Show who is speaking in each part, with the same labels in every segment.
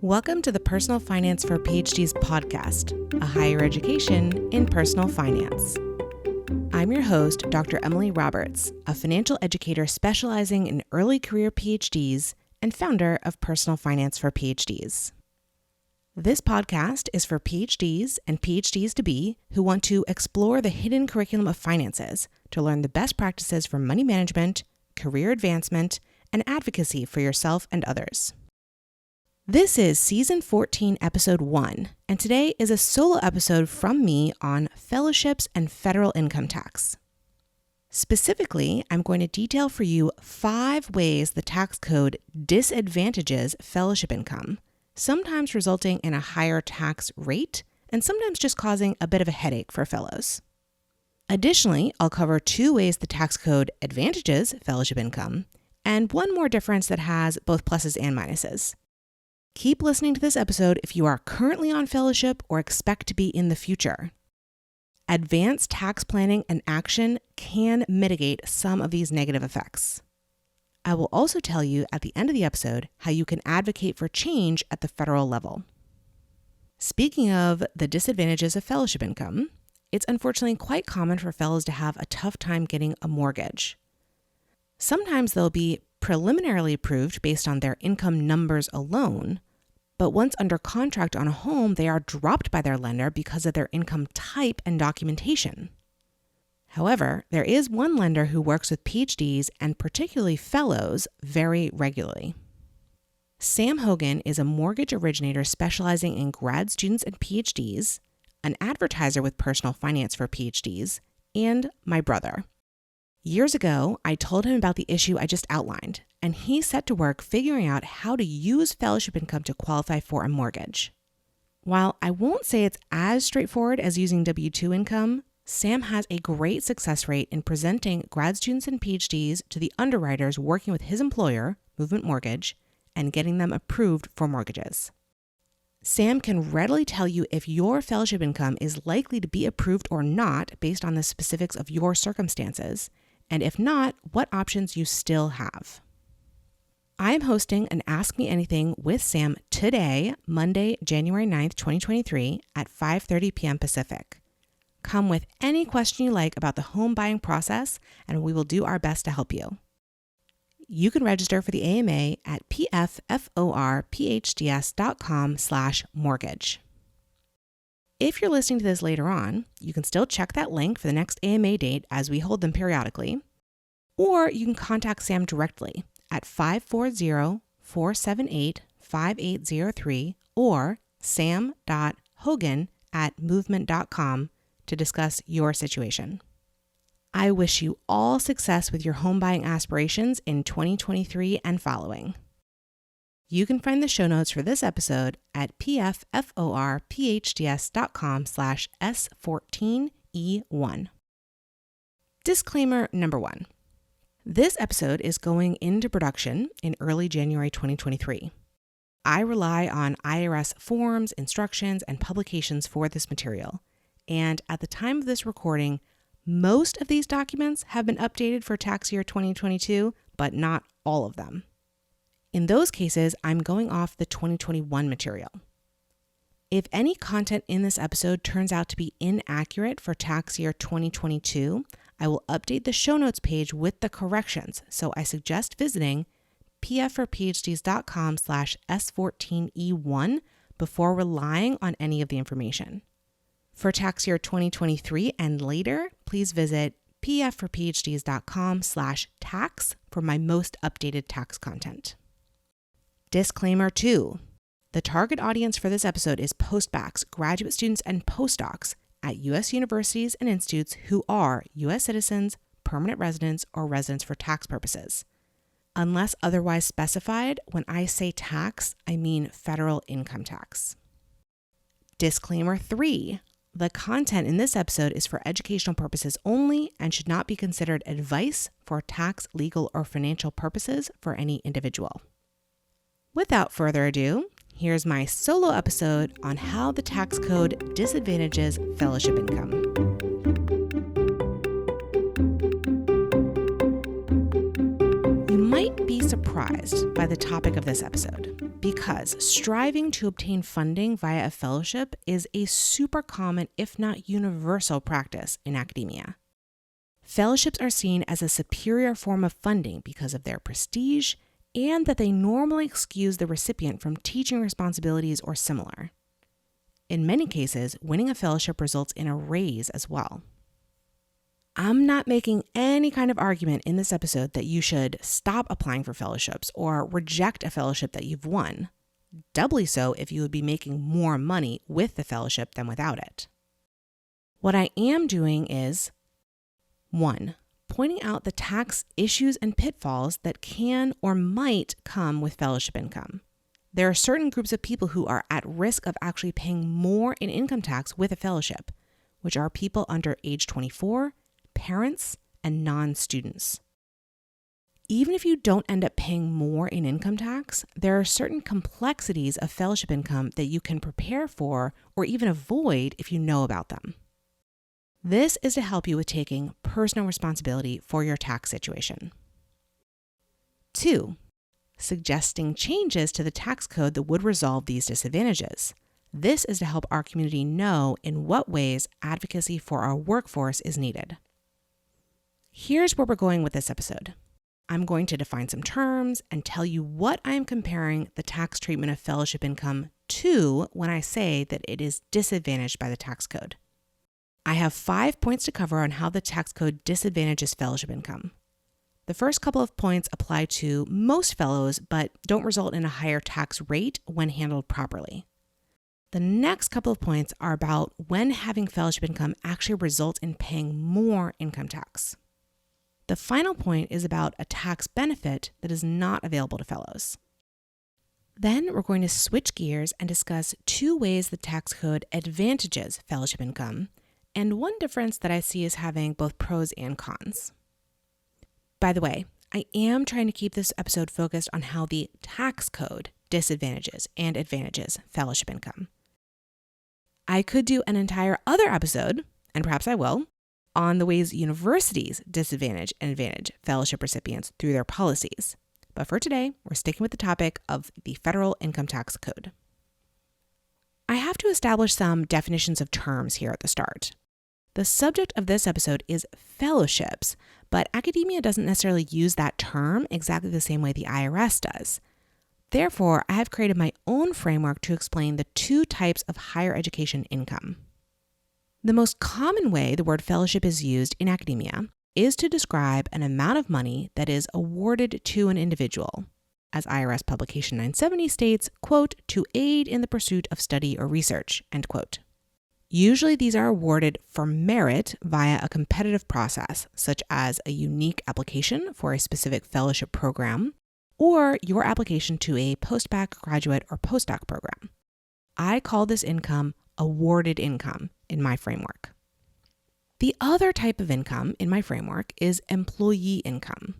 Speaker 1: Welcome to the Personal Finance for PhDs podcast, a higher education in personal finance. I'm your host, Dr. Emily Roberts, a financial educator specializing in early career PhDs and founder of Personal Finance for PhDs. This podcast is for PhDs and PhDs-to-be who want to explore the hidden curriculum of finances to learn the best practices for money management, career advancement, and advocacy for yourself and others. This is Season 14, Episode 1, and today is a solo episode from me on fellowships and federal income tax. Specifically, I'm going to detail for you 5 ways the tax code disadvantages fellowship income, sometimes resulting in a higher tax rate and sometimes just causing a bit of a headache for fellows. Additionally, I'll cover 2 ways the tax code advantages fellowship income, and one more difference that has both pluses and minuses. Keep listening to this episode if you are currently on fellowship or expect to be in the future. Advanced tax planning and action can mitigate some of these negative effects. I will also tell you at the end of the episode how you can advocate for change at the federal level. Speaking of the disadvantages of fellowship income, it's unfortunately quite common for fellows to have a tough time getting a mortgage. Sometimes they'll be preliminarily approved based on their income numbers alone, but once under contract on a home, they are dropped by their lender because of their income type and documentation. However, there is one lender who works with PhDs and particularly fellows very regularly. Sam Hogan is a mortgage originator specializing in grad students and PhDs, an advertiser with Personal Finance for PhDs, and my brother. Years ago, I told him about the issue I just outlined, and he set to work figuring out how to use fellowship income to qualify for a mortgage. While I won't say it's as straightforward as using W-2 income, Sam has a great success rate in presenting grad students and PhDs to the underwriters working with his employer, Movement Mortgage, and getting them approved for mortgages. Sam can readily tell you if your fellowship income is likely to be approved or not based on the specifics of your circumstances, and if not, what options you still have. I am hosting an Ask Me Anything with Sam today, Monday, January 9th, 2023 at 5:30 p.m. Pacific. Come with any question you like about the home buying process, and we will do our best to help you. You can register for the AMA at pfforphds.com/mortgage. If you're listening to this later on, you can still check that link for the next AMA date as we hold them periodically, or you can contact Sam directly at 540-478-5803 or sam.hogan@movement.com to discuss your situation. I wish you all success with your home buying aspirations in 2023 and following. You can find the show notes for this episode at pfforphds.com/S14E1. Disclaimer number 1. This episode is going into production in early January 2023. I rely on IRS forms, instructions, and publications for this material. And at the time of this recording, most of these documents have been updated for tax year 2022, but not all of them. In those cases, I'm going off the 2021 material. If any content in this episode turns out to be inaccurate for tax year 2022, I will update the show notes page with the corrections, so I suggest visiting pfforphds.com/S14E1 before relying on any of the information. For tax year 2023 and later, please visit pfforphds.com/tax for my most updated tax content. Disclaimer 2. The target audience for this episode is postbacks, graduate students, and postdocs at U.S. universities and institutes who are U.S. citizens, permanent residents, or residents for tax purposes. Unless otherwise specified, when I say tax, I mean federal income tax. Disclaimer 3. The content in this episode is for educational purposes only and should not be considered advice for tax, legal, or financial purposes for any individual. Without further ado, here's my solo episode on how the tax code disadvantages fellowship income. You might be surprised by the topic of this episode. because striving to obtain funding via a fellowship is a super common, if not universal, practice in academia. Fellowships are seen as a superior form of funding because of their prestige and that they normally excuse the recipient from teaching responsibilities or similar. In many cases, winning a fellowship results in a raise as well. I'm not making any kind of argument in this episode that you should stop applying for fellowships or reject a fellowship that you've won. Doubly so if you would be making more money with the fellowship than without it. What I am doing is 1. Pointing out the tax issues and pitfalls that can or might come with fellowship income. There are certain groups of people who are at risk of actually paying more in income tax with a fellowship, which are people under age 24, parents, and non-students. Even if you don't end up paying more in income tax, there are certain complexities of fellowship income that you can prepare for or even avoid if you know about them. This is to help you with taking personal responsibility for your tax situation. 2. Suggesting changes to the tax code that would resolve these disadvantages. This is to help our community know in what ways advocacy for our workforce is needed. Here's where we're going with this episode. I'm going to define some terms and tell you what I'm comparing the tax treatment of fellowship income to when I say that it is disadvantaged by the tax code. I have 5 points to cover on how the tax code disadvantages fellowship income. The first couple of points apply to most fellows, but don't result in a higher tax rate when handled properly. The next couple of points are about when having fellowship income actually results in paying more income tax. The final point is about a tax benefit that is not available to fellows. Then we're going to switch gears and discuss 2 ways the tax code advantages fellowship income, and one difference that I see as having both pros and cons. By the way, I am trying to keep this episode focused on how the tax code disadvantages and advantages fellowship income. I could do an entire other episode, and perhaps I will, on the ways universities disadvantage and advantage fellowship recipients through their policies. But for today, we're sticking with the topic of the federal income tax code. I have to establish some definitions of terms here at the start. The subject of this episode is fellowships, but academia doesn't necessarily use that term exactly the same way the IRS does. Therefore, I have created my own framework to explain the 2 types of higher education income. The most common way the word fellowship is used in academia is to describe an amount of money that is awarded to an individual, as IRS Publication 970 states, quote, to aid in the pursuit of study or research, end quote. Usually these are awarded for merit via a competitive process, such as a unique application for a specific fellowship program, or your application to a post-bac, graduate, or postdoc program. I call this income awarded income in my framework. The other type of income in my framework is employee income.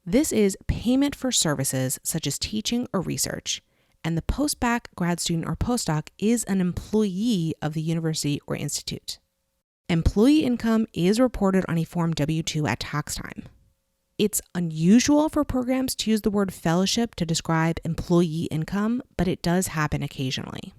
Speaker 1: This is payment for services such as teaching or research, and the post-bac, grad student, or postdoc is an employee of the university or institute. Employee income is reported on a Form W-2 at tax time. It's unusual for programs to use the word fellowship to describe employee income, but it does happen occasionally.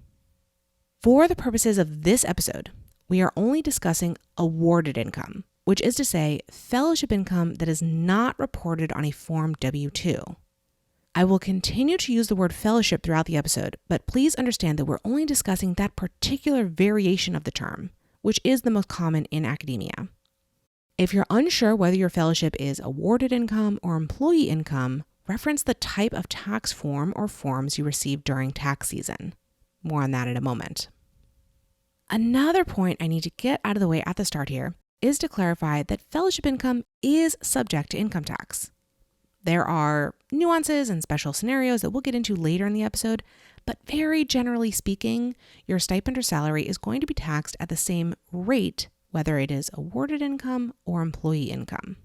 Speaker 1: For the purposes of this episode, we are only discussing awarded income, which is to say fellowship income that is not reported on a Form W-2. I will continue to use the word fellowship throughout the episode, but please understand that we're only discussing that particular variation of the term, which is the most common in academia. If you're unsure whether your fellowship is awarded income or employee income, reference the type of tax form or forms you received during tax season. More on that in a moment. Another point I need to get out of the way at the start here is to clarify that fellowship income is subject to income tax. There are nuances and special scenarios that we'll get into later in the episode, but very generally speaking, your stipend or salary is going to be taxed at the same rate, whether it is awarded income or employee income.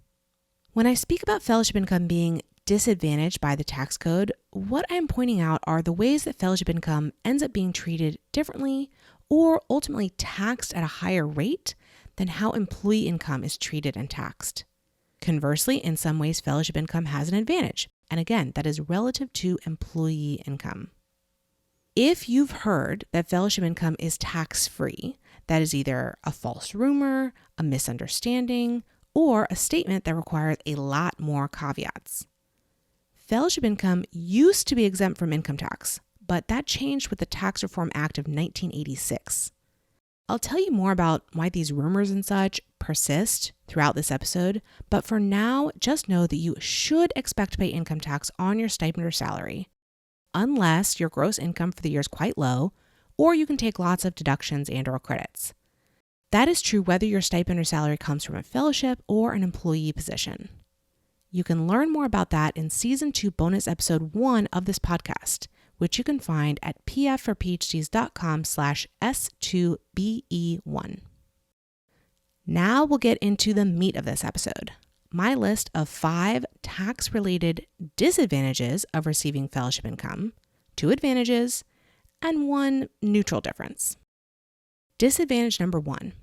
Speaker 1: When I speak about fellowship income being disadvantaged by the tax code, what I'm pointing out are the ways that fellowship income ends up being treated differently or ultimately taxed at a higher rate than how employee income is treated and taxed. Conversely, in some ways, fellowship income has an advantage. And again, that is relative to employee income. If you've heard that fellowship income is tax-free, that is either a false rumor, a misunderstanding, or a statement that requires a lot more caveats. Fellowship income used to be exempt from income tax, but that changed with the Tax Reform Act of 1986. I'll tell you more about why these rumors and such persist throughout this episode, but for now, just know that you should expect to pay income tax on your stipend or salary, unless your gross income for the year is quite low, or you can take lots of deductions and/or credits. That is true whether your stipend or salary comes from a fellowship or an employee position. You can learn more about that in Season 2 bonus episode 1 of this podcast, which you can find at pfforphds.com/S2BE1. Now we'll get into the meat of this episode, my list of 5 tax-related disadvantages of receiving fellowship income, 2 advantages, and 1 neutral difference. Disadvantage number 1.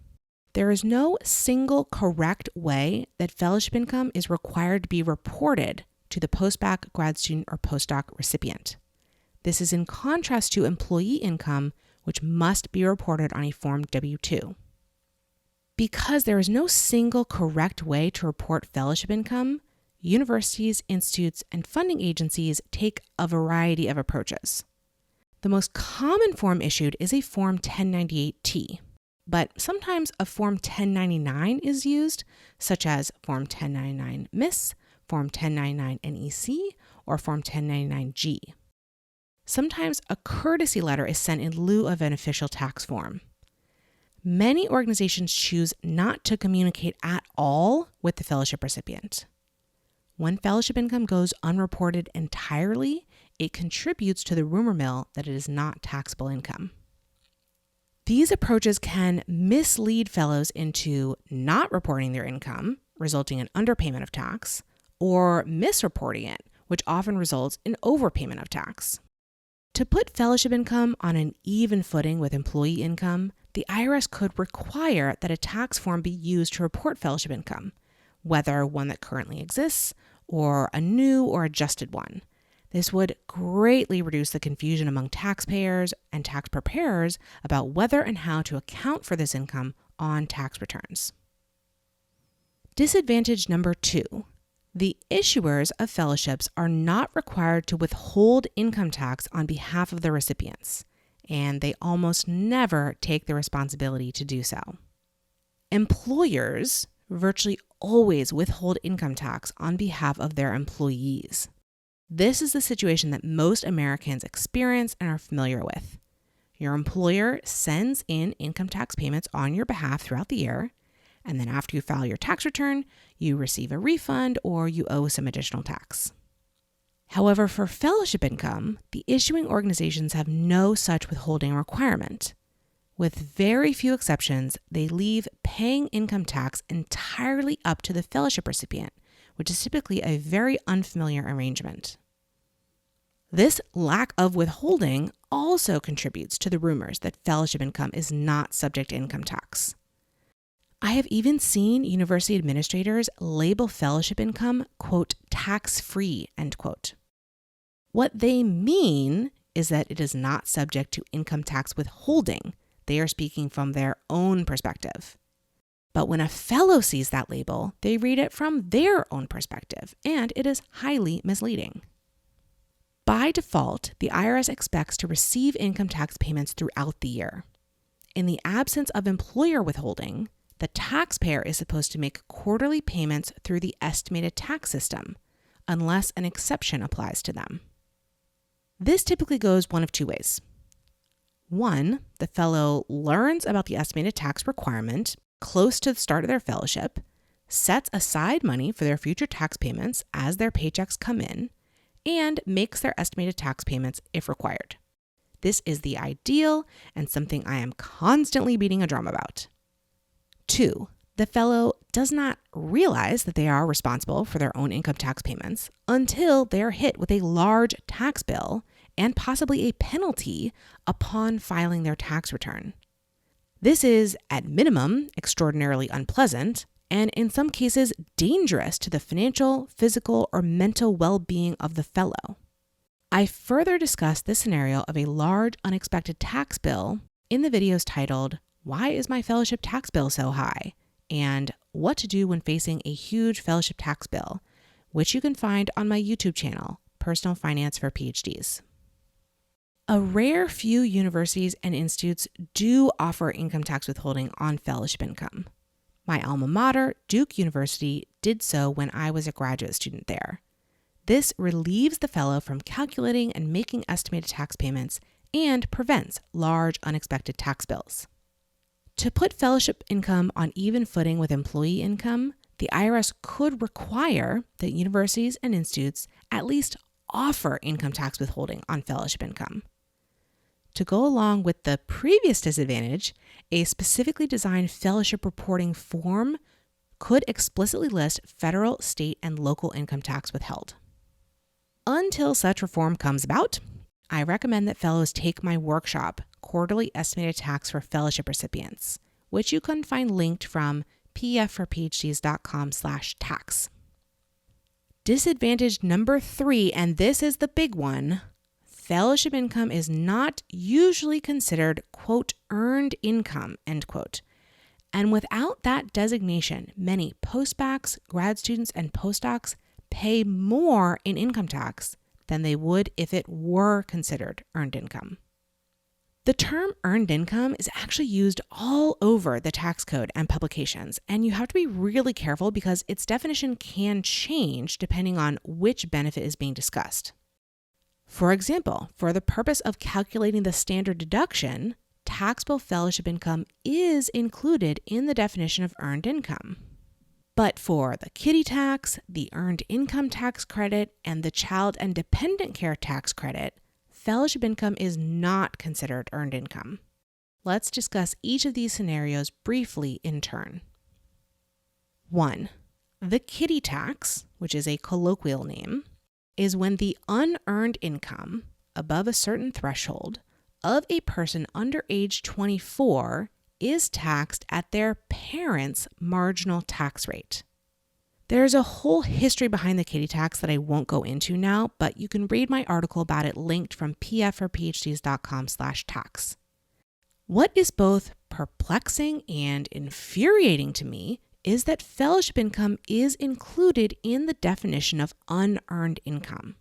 Speaker 1: There is no single correct way that fellowship income is required to be reported to the postbac, grad student, or postdoc recipient. This is in contrast to employee income, which must be reported on a Form W-2. Because there is no single correct way to report fellowship income, universities, institutes, and funding agencies take a variety of approaches. The most common form issued is a Form 1098-T, but sometimes a Form 1099 is used, such as Form 1099-MIS, Form 1099-NEC, or Form 1099-G. Sometimes a courtesy letter is sent in lieu of an official tax form. Many organizations choose not to communicate at all with the fellowship recipient. When fellowship income goes unreported entirely, it contributes to the rumor mill that it is not taxable income. These approaches can mislead fellows into not reporting their income, resulting in underpayment of tax, or misreporting it, which often results in overpayment of tax. To put fellowship income on an even footing with employee income, the IRS could require that a tax form be used to report fellowship income, whether one that currently exists or a new or adjusted one. This would greatly reduce the confusion among taxpayers and tax preparers about whether and how to account for this income on tax returns. Disadvantage number 2. The issuers of fellowships are not required to withhold income tax on behalf of the recipients, and they almost never take the responsibility to do so. Employers virtually always withhold income tax on behalf of their employees. This is the situation that most Americans experience and are familiar with. Your employer sends in income tax payments on your behalf throughout the year, and then after you file your tax return, you receive a refund or you owe some additional tax. However, for fellowship income, the issuing organizations have no such withholding requirement. With very few exceptions, they leave paying income tax entirely up to the fellowship recipient, which is typically a very unfamiliar arrangement. This lack of withholding also contributes to the rumors that fellowship income is not subject to income tax. I have even seen university administrators label fellowship income, quote, tax-free, end quote. What they mean is that it is not subject to income tax withholding. They are speaking from their own perspective. But when a fellow sees that label, they read it from their own perspective, and it is highly misleading. By default, the IRS expects to receive income tax payments throughout the year. In the absence of employer withholding, the taxpayer is supposed to make quarterly payments through the estimated tax system, unless an exception applies to them. This typically goes one of 2 ways. 1, the fellow learns about the estimated tax requirement close to the start of their fellowship, sets aside money for their future tax payments as their paychecks come in, and makes their estimated tax payments if required. This is the ideal and something I am constantly beating a drum about. 2, the fellow does not realize that they are responsible for their own income tax payments until they are hit with a large tax bill and possibly a penalty upon filing their tax return. This is, at minimum, extraordinarily unpleasant and in some cases dangerous to the financial, physical, or mental well-being of the fellow. I further discussed this scenario of a large unexpected tax bill in the videos titled, "Why is my fellowship tax bill so high?" and "What to do when facing a huge fellowship tax bill," which you can find on my YouTube channel, Personal Finance for PhDs. A rare few universities and institutes do offer income tax withholding on fellowship income. My alma mater, Duke University, did so when I was a graduate student there. This relieves the fellow from calculating and making estimated tax payments and prevents large unexpected tax bills. To put fellowship income on even footing with employee income, the IRS could require that universities and institutes at least offer income tax withholding on fellowship income. To go along with the previous disadvantage, a specifically designed fellowship reporting form could explicitly list federal, state, and local income tax withheld. Until such reform comes about, I recommend that fellows take my workshop, Quarterly Estimated Tax for Fellowship Recipients, which you can find linked from pfforphds.com/tax. Disadvantage number 3, and this is the big one: fellowship income is not usually considered, quote, earned income, end quote. And without that designation, many postbacks, grad students, and postdocs pay more in income tax than they would if it were considered earned income. The term earned income is actually used all over the tax code and publications, and you have to be really careful because its definition can change depending on which benefit is being discussed. For example, for the purpose of calculating the standard deduction, taxable fellowship income is included in the definition of earned income. But for the kiddie tax, the earned income tax credit, and the child and dependent care tax credit, fellowship income is not considered earned income. Let's discuss each of these scenarios briefly in turn. 1. The kiddie tax, which is a colloquial name, is when the unearned income above a certain threshold of a person under age 24 is taxed at their parents' marginal tax rate. There's a whole history behind the kiddie tax that I won't go into now, but you can read my article about it linked from pfforphds.com/tax. What is both perplexing and infuriating to me is that fellowship income is included in the definition of unearned income.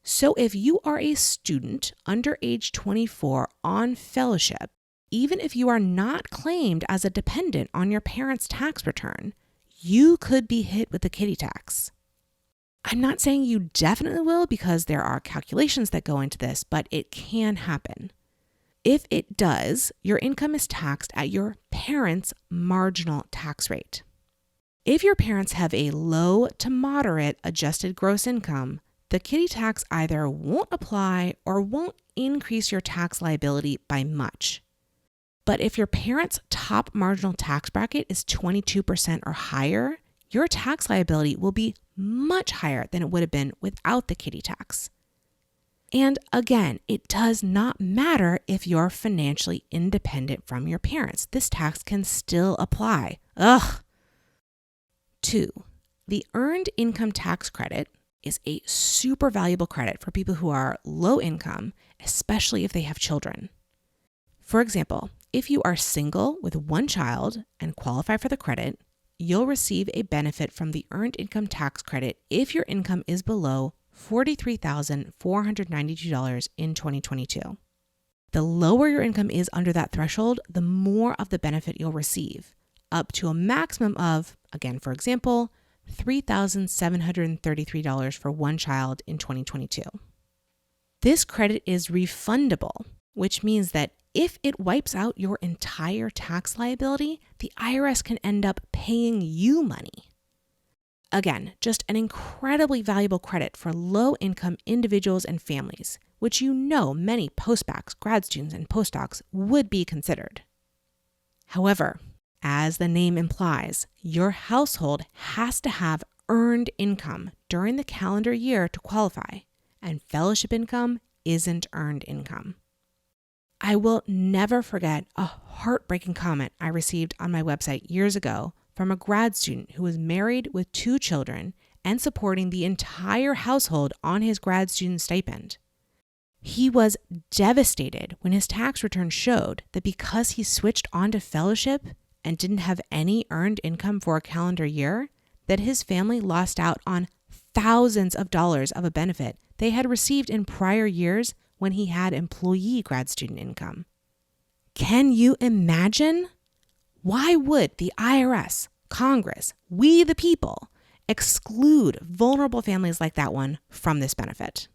Speaker 1: So if you are a student under age 24 on fellowship, even if you are not claimed as a dependent on your parents' tax return, you could be hit with the kiddie tax. I'm not saying you definitely will because there are calculations that go into this, but it can happen. If it does, your income is taxed at your parents' marginal tax rate. If your parents have a low to moderate adjusted gross income, the kiddie tax either won't apply or won't increase your tax liability by much. But if your parents' top marginal tax bracket is 22% or higher, your tax liability will be much higher than it would have been without the kiddie tax. And again, it does not matter if you're financially independent from your parents. This tax can still apply. 2. The earned income tax credit is a super valuable credit for people who are low income, especially if they have children. For example, if you are single with one child and qualify for the credit, you'll receive a benefit from the earned income tax credit if your income is below $43,492 in 2022. The lower your income is under that threshold, the more of the benefit you'll receive, up to a maximum of, again, for example, $3,733 for one child in 2022. This credit is refundable, which means that if it wipes out your entire tax liability, the IRS can end up paying you money. Again, just an incredibly valuable credit for low-income individuals and families, which you know many postbacks, grad students, and postdocs would be considered. However, as the name implies, your household has to have earned income during the calendar year to qualify, and fellowship income isn't earned income. I will never forget a heartbreaking comment I received on my website years ago from a grad student who was married with 2 children and supporting the entire household on his grad student stipend. He was devastated when his tax return showed that because he switched on to fellowship and didn't have any earned income for a calendar year, that his family lost out on thousands of dollars of a benefit they had received in prior years when he had employee grad student income. Can you imagine? Why would the IRS, Congress, we the people, exclude vulnerable families like that one from this benefit?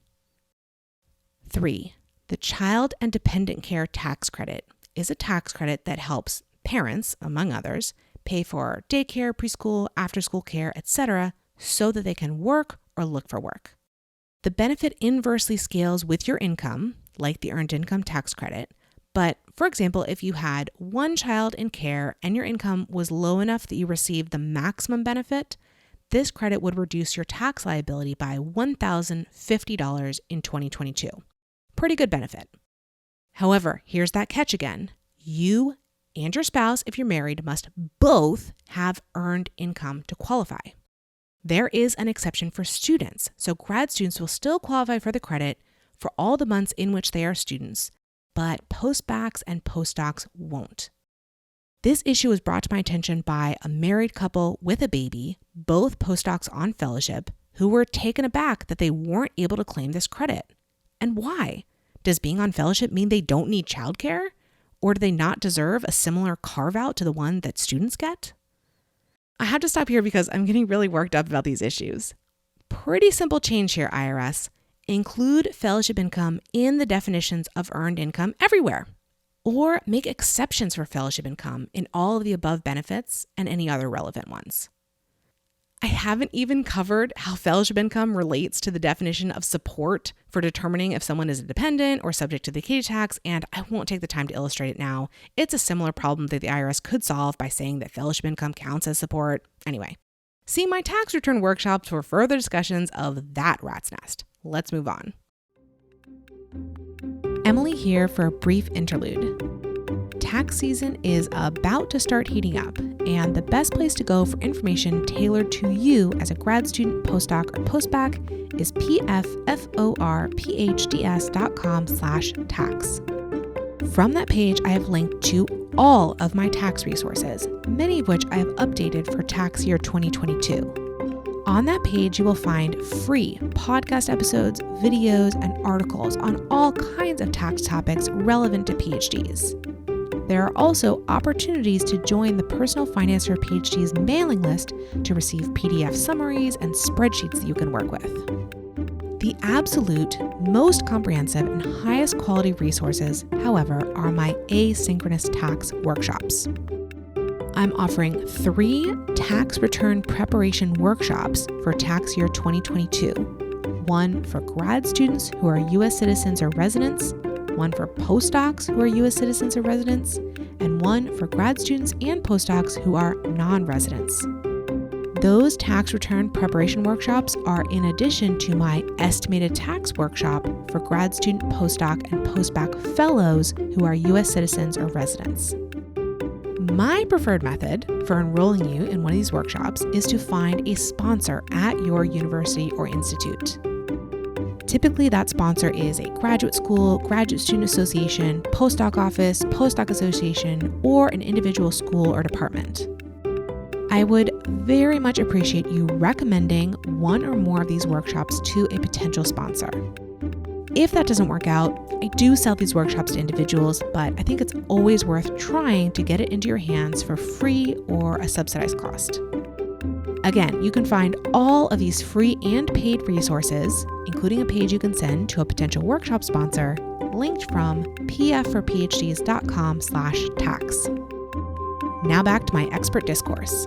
Speaker 1: 3. The Child and Dependent Care Tax Credit is a tax credit that helps parents, among others, pay for daycare, preschool, after-school care, etc., so that they can work or look for work. The benefit inversely scales with your income, like the Earned Income Tax Credit, but for example, if you had one child in care and your income was low enough that you received the maximum benefit, this credit would reduce your tax liability by $1,050 in 2022. Pretty good benefit. However, here's that catch again. You and your spouse, if you're married, must both have earned income to qualify. There is an exception for students, so grad students will still qualify for the credit for all the months in which they are students, but postbacks and postdocs won't. This issue was brought to my attention by a married couple with a baby, both postdocs on fellowship, who were taken aback that they weren't able to claim this credit. And why? Does being on fellowship mean they don't need childcare? Or do they not deserve a similar carve-out to the one that students get? I have to stop here because I'm getting really worked up about these issues. Pretty simple change here, IRS. Include fellowship income in the definitions of earned income everywhere. Or make exceptions for fellowship income in all of the above benefits and any other relevant ones. I haven't even covered how fellowship income relates to the definition of support for determining if someone is a dependent or subject to the Katie tax, and I won't take the time to illustrate it now. It's a similar problem that the IRS could solve by saying that fellowship income counts as support. Anyway, see my tax return workshops for further discussions of that rat's nest. Let's move on. Emily here for a brief interlude. Tax season is about to start heating up, and the best place to go for information tailored to you as a grad student, postdoc, or postbac is pfforphds.com/tax. From that page, I have linked to all of my tax resources, many of which I have updated for tax year 2022. On that page, you will find free podcast episodes, videos, and articles on all kinds of tax topics relevant to PhDs. There are also opportunities to join the Personal Finance for PhDs mailing list to receive PDF summaries and spreadsheets that you can work with. The absolute most comprehensive and highest quality resources, however, are my asynchronous tax workshops. I'm offering 3 tax return preparation workshops for tax year 2022. One for grad students who are U.S. citizens or residents, one for postdocs who are U.S. citizens or residents, and one for grad students and postdocs who are non-residents. Those tax return preparation workshops are in addition to my estimated tax workshop for grad student, postdoc, and postbac fellows who are U.S. citizens or residents. My preferred method for enrolling you in one of these workshops is to find a sponsor at your university or institute. Typically, that sponsor is a graduate school, graduate student association, postdoc office, postdoc association, or an individual school or department. I would very much appreciate you recommending one or more of these workshops to a potential sponsor. If that doesn't work out, I do sell these workshops to individuals, but I think it's always worth trying to get it into your hands for free or a subsidized cost. Again, you can find all of these free and paid resources, including a page you can send to a potential workshop sponsor, linked from pfforphds.com/tax. Now back to my expert discourse.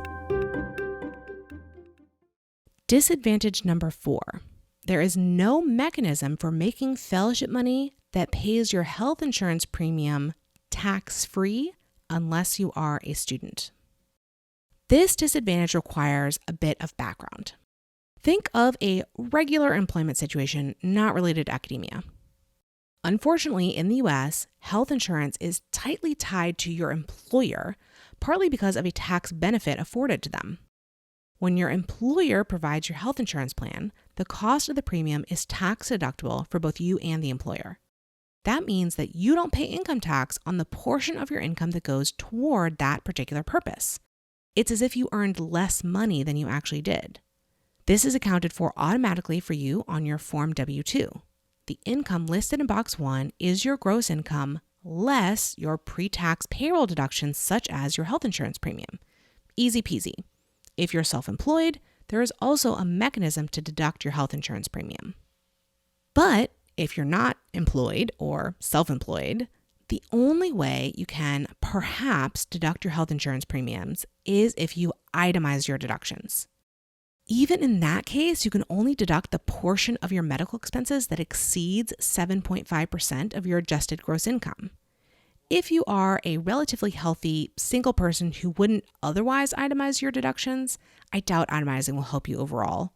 Speaker 1: Disadvantage number 4. There is no mechanism for making fellowship money that pays your health insurance premium tax-free unless you are a student. This disadvantage requires a bit of background. Think of a regular employment situation not related to academia. Unfortunately, in the US, health insurance is tightly tied to your employer, partly because of a tax benefit afforded to them. When your employer provides your health insurance plan, the cost of the premium is tax deductible for both you and the employer. That means that you don't pay income tax on the portion of your income that goes toward that particular purpose. It's as if you earned less money than you actually did. This is accounted for automatically for you on your Form W-2. The income listed in box 1 is your gross income less your pre-tax payroll deductions such as your health insurance premium. Easy peasy. If you're self-employed, there is also a mechanism to deduct your health insurance premium. But if you're not employed or self-employed, the only way you can perhaps deduct your health insurance premiums is if you itemize your deductions. Even in that case, you can only deduct the portion of your medical expenses that exceeds 7.5% of your adjusted gross income. If you are a relatively healthy single person who wouldn't otherwise itemize your deductions, I doubt itemizing will help you overall.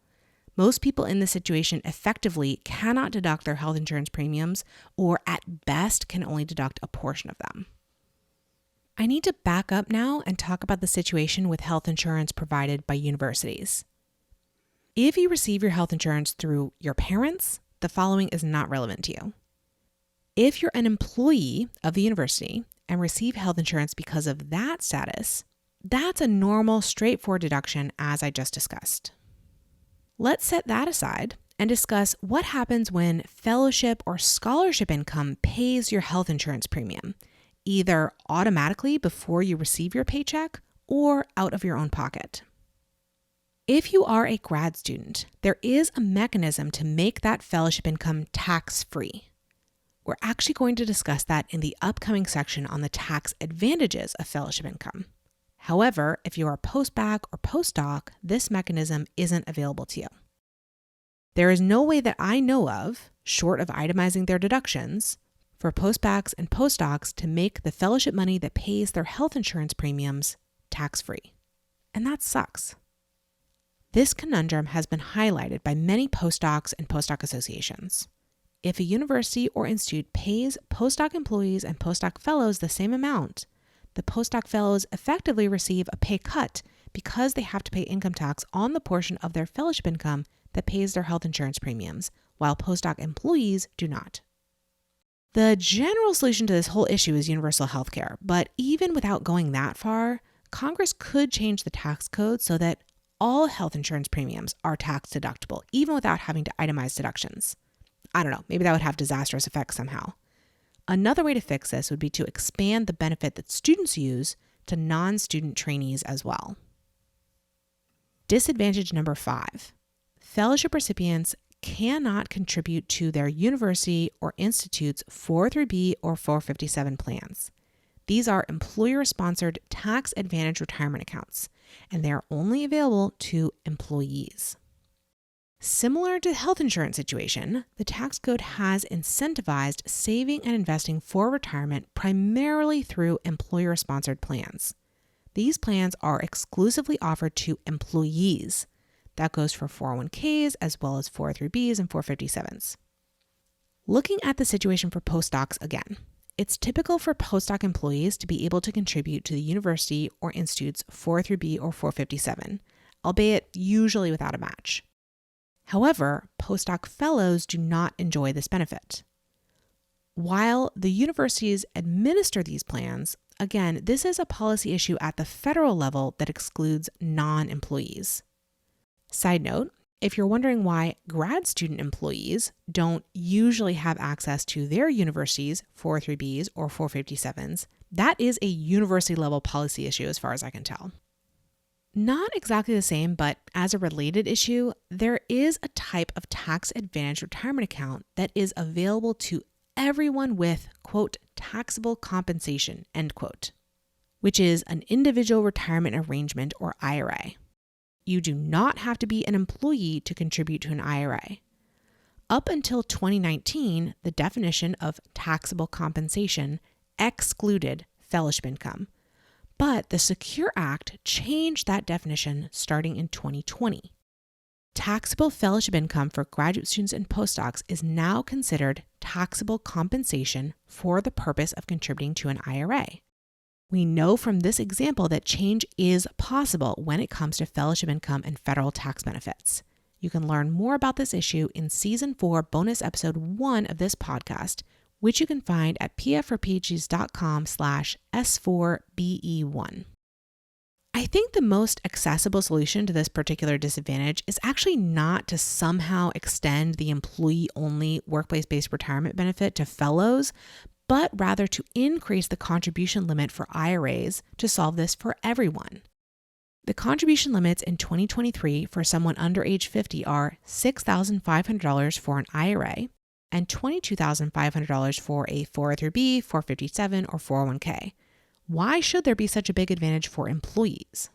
Speaker 1: Most people in this situation effectively cannot deduct their health insurance premiums, or at best can only deduct a portion of them. I need to back up now and talk about the situation with health insurance provided by universities. If you receive your health insurance through your parents, the following is not relevant to you. If you're an employee of the university and receive health insurance because of that status, that's a normal, straightforward deduction as I just discussed. Let's set that aside and discuss what happens when fellowship or scholarship income pays your health insurance premium, either automatically before you receive your paycheck or out of your own pocket. If you are a grad student, there is a mechanism to make that fellowship income tax-free. We're actually going to discuss that in the upcoming section on the tax advantages of fellowship income. However, if you are postbac or postdoc, this mechanism isn't available to you. There is no way that I know of, short of itemizing their deductions, for postbacs and postdocs to make the fellowship money that pays their health insurance premiums tax-free. And that sucks. This conundrum has been highlighted by many postdocs and postdoc associations. If a university or institute pays postdoc employees and postdoc fellows the same amount, the postdoc fellows effectively receive a pay cut because they have to pay income tax on the portion of their fellowship income that pays their health insurance premiums, while postdoc employees do not. The general solution to this whole issue is universal health care, but even without going that far, Congress could change the tax code so that all health insurance premiums are tax deductible, even without having to itemize deductions. I don't know, maybe that would have disastrous effects somehow. Another way to fix this would be to expand the benefit that students use to non-student trainees as well. Disadvantage number 5. Fellowship recipients cannot contribute to their university or institute's 403B or 457 plans. These are employer-sponsored tax advantage retirement accounts, and they are only available to employees. Similar to the health insurance situation, the tax code has incentivized saving and investing for retirement primarily through employer-sponsored plans. These plans are exclusively offered to employees. That goes for 401ks as well as 403Bs and 457s. Looking at the situation for postdocs again, it's typical for postdoc employees to be able to contribute to the university or institute's 403B or 457, albeit usually without a match. However, postdoc fellows do not enjoy this benefit. While the universities administer these plans, again, this is a policy issue at the federal level that excludes non-employees. Side note, if you're wondering why grad student employees don't usually have access to their university's 403Bs or 457s, that is a university level policy issue as far as I can tell. Not exactly the same, but as a related issue, there is a type of tax advantage retirement account that is available to everyone with, quote, taxable compensation, end quote, which is an individual retirement arrangement or IRA. You do not have to be an employee to contribute to an IRA. Up until 2019, the definition of taxable compensation excluded fellowship income. But the Secure Act changed that definition starting in 2020. Taxable fellowship income for graduate students and postdocs is now considered taxable compensation for the purpose of contributing to an IRA. We know from this example that change is possible when it comes to fellowship income and federal tax benefits. You can learn more about this issue in Season 4, Bonus Episode 1 of this podcast, which you can find at pfforphds.com/S4BE1. I think the most accessible solution to this particular disadvantage is actually not to somehow extend the employee-only workplace-based retirement benefit to fellows, but rather to increase the contribution limit for IRAs to solve this for everyone. The contribution limits in 2023 for someone under age 50 are $6,500 for an IRA and $22,500 for a 403b, 457, or 401k. Why should there be such a big advantage for employees?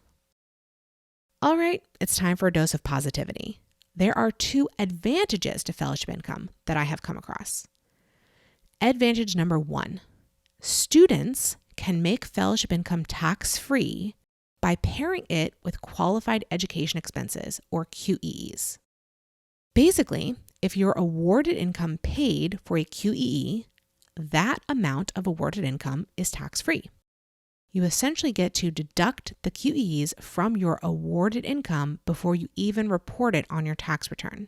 Speaker 1: All right, it's time for a dose of positivity. There are 2 advantages to fellowship income that I have come across. Advantage number 1, students can make fellowship income tax-free by pairing it with qualified education expenses, or QEEs. Basically, if you're awarded income paid for a QEE, that amount of awarded income is tax-free. You essentially get to deduct the QEEs from your awarded income before you even report it on your tax return.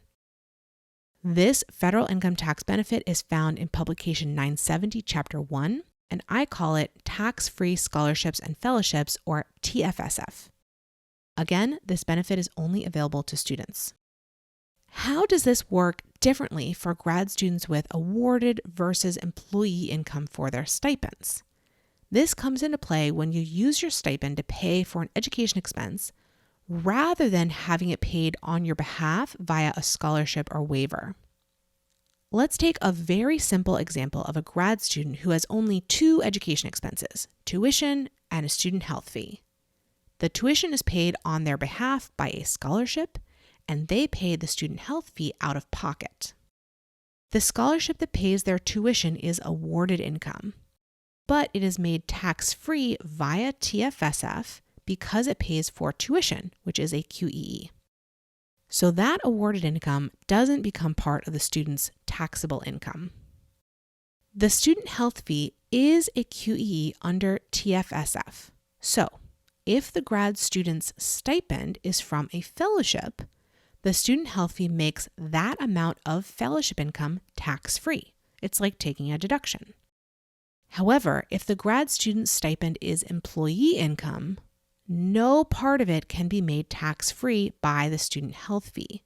Speaker 1: This federal income tax benefit is found in Publication 970, Chapter 1, and I call it Tax-Free Scholarships and Fellowships, or TFSF. Again, this benefit is only available to students. How does this work differently for grad students with awarded versus employee income for their stipends? This comes into play when you use your stipend to pay for an education expense rather than having it paid on your behalf via a scholarship or waiver. Let's take a very simple example of a grad student who has only 2 education expenses, tuition and a student health fee. The tuition is paid on their behalf by a scholarship, and they pay the student health fee out of pocket. The scholarship that pays their tuition is awarded income, but it is made tax-free via TFSF because it pays for tuition, which is a QEE. So that awarded income doesn't become part of the student's taxable income. The student health fee is a QEE under TFSF. So if the grad student's stipend is from a fellowship, the student health fee makes that amount of fellowship income tax-free. It's like taking a deduction. However, if the grad student stipend is employee income, no part of it can be made tax-free by the student health fee.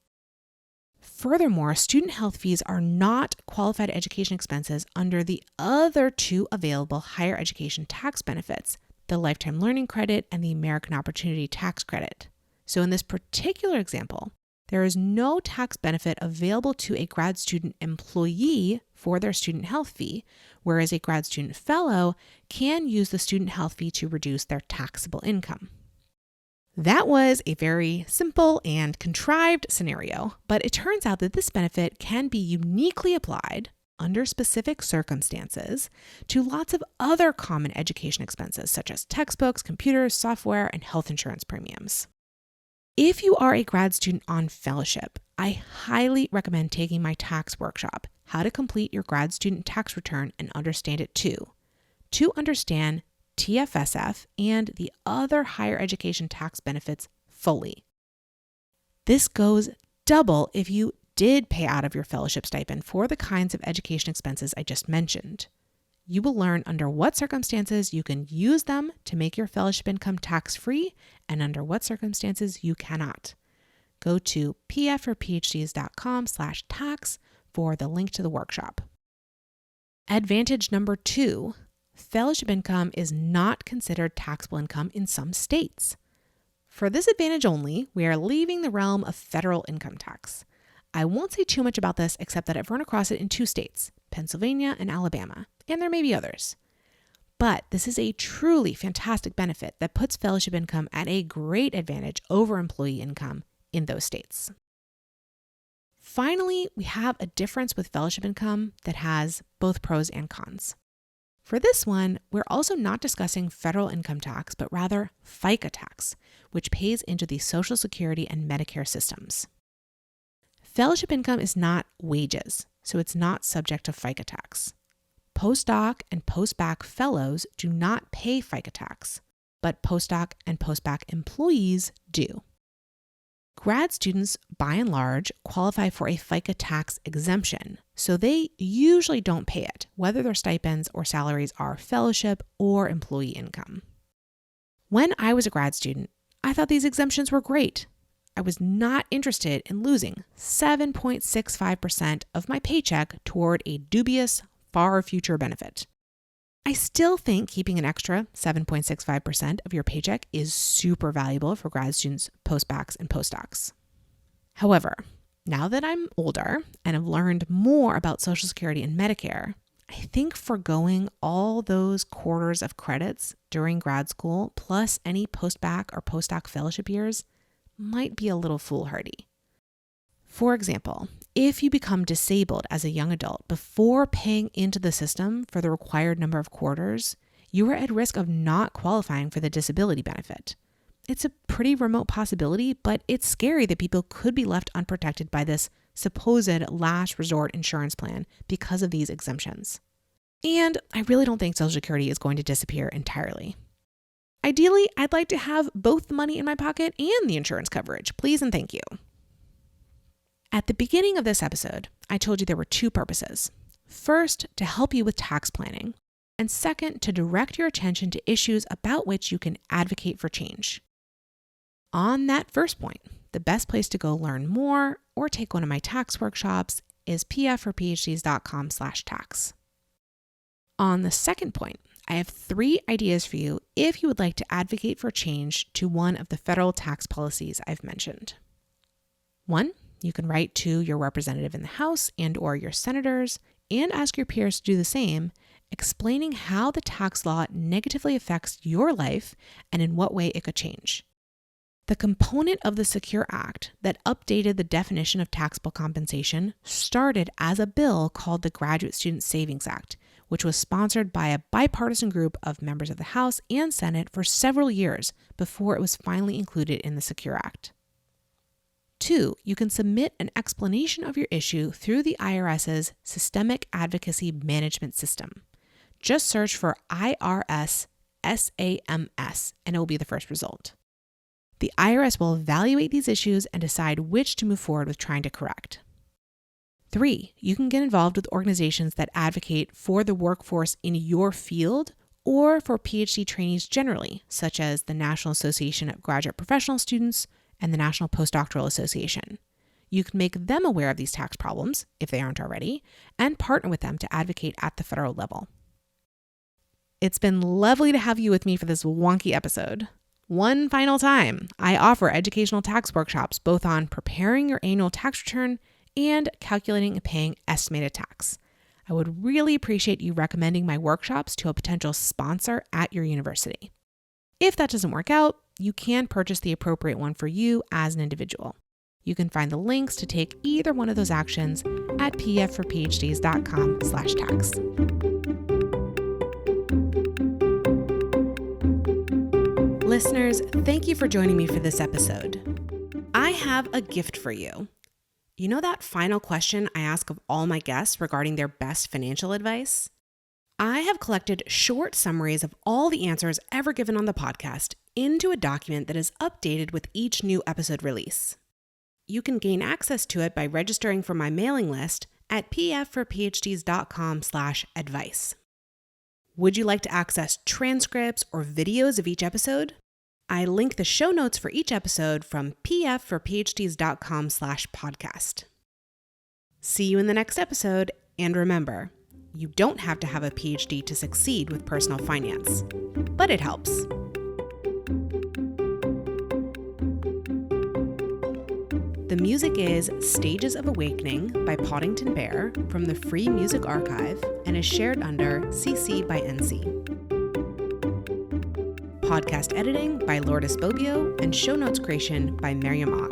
Speaker 1: Furthermore, student health fees are not qualified education expenses under the other 2 available higher education tax benefits, the Lifetime Learning Credit and the American Opportunity Tax Credit. So in this particular example, there is no tax benefit available to a grad student employee for their student health fee, whereas a grad student fellow can use the student health fee to reduce their taxable income. That was a very simple and contrived scenario, but it turns out that this benefit can be uniquely applied under specific circumstances to lots of other common education expenses, such as textbooks, computers, software, and health insurance premiums. If you are a grad student on fellowship, I highly recommend taking my tax workshop, How to Complete Your Grad Student Tax Return and Understand It Too, to understand TFSF and the other higher education tax benefits fully. This goes double if you did pay out of your fellowship stipend for the kinds of education expenses I just mentioned. You will learn under what circumstances you can use them to make your fellowship income tax-free and under what circumstances you cannot. Go to pfforphds.com/tax for the link to the workshop. Advantage number 2, fellowship income is not considered taxable income in some states. For this advantage only, we are leaving the realm of federal income tax. I won't say too much about this except that I've run across it in 2 states, Pennsylvania and Alabama, and there may be others. But this is a truly fantastic benefit that puts fellowship income at a great advantage over employee income in those states. Finally, we have a difference with fellowship income that has both pros and cons. For this one, we're also not discussing federal income tax, but rather FICA tax, which pays into the Social Security and Medicare systems. Fellowship income is not wages, so it's not subject to FICA tax. Postdoc and postbac fellows do not pay FICA tax, but postdoc and postbac employees do. Grad students, by and large, qualify for a FICA tax exemption, so they usually don't pay it, whether their stipends or salaries are fellowship or employee income. When I was a grad student, I thought these exemptions were great. I was not interested in losing 7.65% of my paycheck toward a dubious, far future benefit. I still think keeping an extra 7.65% of your paycheck is super valuable for grad students, postbacks, and postdocs. However, now that I'm older and have learned more about Social Security and Medicare, I think forgoing all those quarters of credits during grad school, plus any postback or postdoc fellowship years, might be a little foolhardy. For example, if you become disabled as a young adult before paying into the system for the required number of quarters, you are at risk of not qualifying for the disability benefit. It's a pretty remote possibility, but it's scary that people could be left unprotected by this supposed last resort insurance plan because of these exemptions. And I really don't think Social Security is going to disappear entirely. Ideally, I'd like to have both the money in my pocket and the insurance coverage. Please and thank you. At the beginning of this episode, I told you there were two purposes. First, to help you with tax planning, and second, to direct your attention to issues about which you can advocate for change. On that first point, the best place to go learn more or take one of my tax workshops is pfforphds.com/tax. On the second point, I have 3 ideas for you if you would like to advocate for change to one of the federal tax policies I've mentioned. 1, you can write to your representative in the House and or your senators and ask your peers to do the same, explaining how the tax law negatively affects your life and in what way it could change. The component of the Secure Act that updated the definition of taxable compensation started as a bill called the Graduate Student Savings Act, which was sponsored by a bipartisan group of members of the House and Senate for several years before it was finally included in the Secure Act. 2, you can submit an explanation of your issue through the IRS's Systemic Advocacy Management System. Just search for IRS SAMS and it will be the first result. The IRS will evaluate these issues and decide which to move forward with trying to correct. 3, you can get involved with organizations that advocate for the workforce in your field or for PhD trainees generally, such as the National Association of Graduate Professional Students and the National Postdoctoral Association. You can make them aware of these tax problems, if they aren't already, and partner with them to advocate at the federal level. It's been lovely to have you with me for this wonky episode. One final time, I offer educational tax workshops both on preparing your annual tax return and calculating and paying estimated tax. I would really appreciate you recommending my workshops to a potential sponsor at your university. If that doesn't work out, you can purchase the appropriate one for you as an individual. You can find the links to take either one of those actions at pfforphds.com/tax. Listeners, thank you for joining me for this episode. I have a gift for you. You know that final question I ask of all my guests regarding their best financial advice? I have collected short summaries of all the answers ever given on the podcast into a document that is updated with each new episode release. You can gain access to it by registering for my mailing list at pfforphds.com/advice. Would you like to access transcripts or videos of each episode? I link the show notes for each episode from pfforphds.com/podcast. See you in the next episode, and remember, you don't have to have a PhD to succeed with personal finance, but it helps. The music is Stages of Awakening by Poddington Bear from the Free Music Archive and is shared under CC by NC. Podcast editing by Lourdes Bobbio and show notes creation by Miriam Ock.